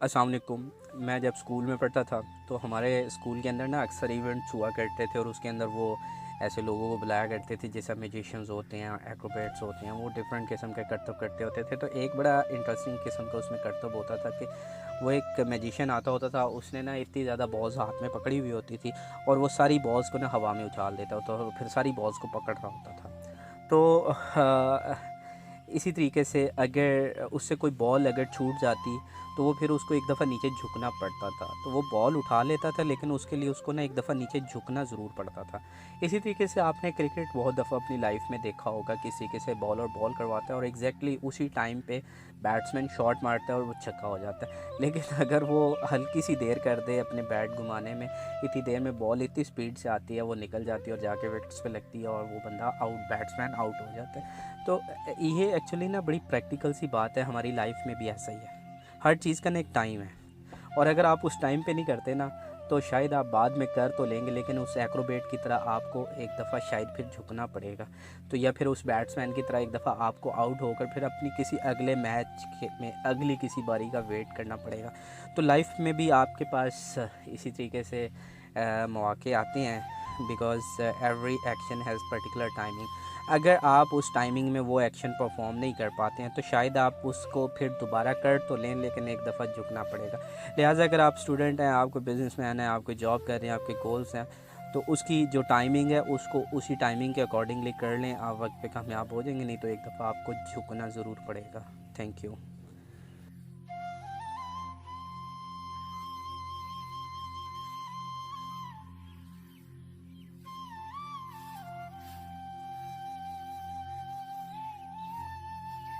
अस्सलाम वालेकुम। मैं जब स्कूल में पढ़ता था तो हमारे स्कूल के अंदर ना अक्सर इवेंट्स हुआ करते थे और उसके अंदर वो ऐसे लोगों को बुलाया करते थे जैसे म्यूजिशियंस होते हैं, एक्रोबैट्स होते हैं, वो डिफरेंट किस्म के करतब करते होते थे। तो एक बड़ा इंटरेस्टिंग किस्म का उसमें करतब होता था कि वो एक मैजिशियन आता होता था, उसने ना इतनी ज़्यादा बॉल्स हाथ में पकड़ी हुई होती थी और वो सारी बॉल्स को ना हवा में उछाल देता होता और फिर सारी बॉल्स को पकड़ रहा होता था। तो इसी तरीके से अगर उससे कोई बॉल अगर छूट जाती तो वो फिर उसको एक दफ़ा नीचे झुकना पड़ता था। तो वो बॉल उठा लेता था लेकिन उसके लिए उसको ना एक दफ़ा नीचे झुकना ज़रूर पड़ता था। इसी तरीके से आपने क्रिकेट बहुत दफ़ा अपनी लाइफ में देखा होगा, किसी के से बॉलर बॉल करवाता है और एग्जैक्टली उसी टाइम पे बैट्समैन शॉट मारता है और वो छक्का हो जाता है। लेकिन अगर वो हल्की सी देर कर दे अपने बैट घुमाने में, इतनी देर में बॉल इतनी स्पीड से आती है, वो निकल जाती है और जाके विकेट्स पे लगती है और वो बंदा आउट, बैट्समैन आउट हो जाता है। तो ये एक्चुअली ना बड़ी प्रैक्टिकल सी बात है, हमारी लाइफ में भी ऐसा ही है। हर चीज़ का ना एक टाइम है और अगर आप उस टाइम पे नहीं करते ना तो शायद आप बाद में कर तो लेंगे लेकिन उस एक्रोबेट की तरह आपको एक दफ़ा शायद फिर झुकना पड़ेगा। तो या फिर उस बैट्समैन की तरह एक दफ़ा आपको आउट होकर फिर अपनी किसी अगले मैच में अगली किसी बारी का वेट करना पड़ेगा। तो लाइफ में भी आपके पास इसी तरीके से मौके आते हैं, because every action has particular timing. अगर आप उस टाइमिंग में वो एक्शन परफॉर्म नहीं कर पाते हैं तो शायद आप उसको फिर दोबारा कर तो लें लेकिन एक दफ़ा झुकना पड़ेगा। लिहाजा अगर आप स्टूडेंट हैं, आप कोई बिजनेसमैन हैं, आप कोई जॉब कर रहे हैं, आपके गोल्स हैं, तो उसकी जो टाइमिंग है उसको उसी टाइमिंग के अकॉर्डिंगली कर लें, आप वक्त पे कामयाब हो जाएंगे। नहीं तो एक दफ़ा आपको झुकना ज़रूर पड़ेगा। Thank you.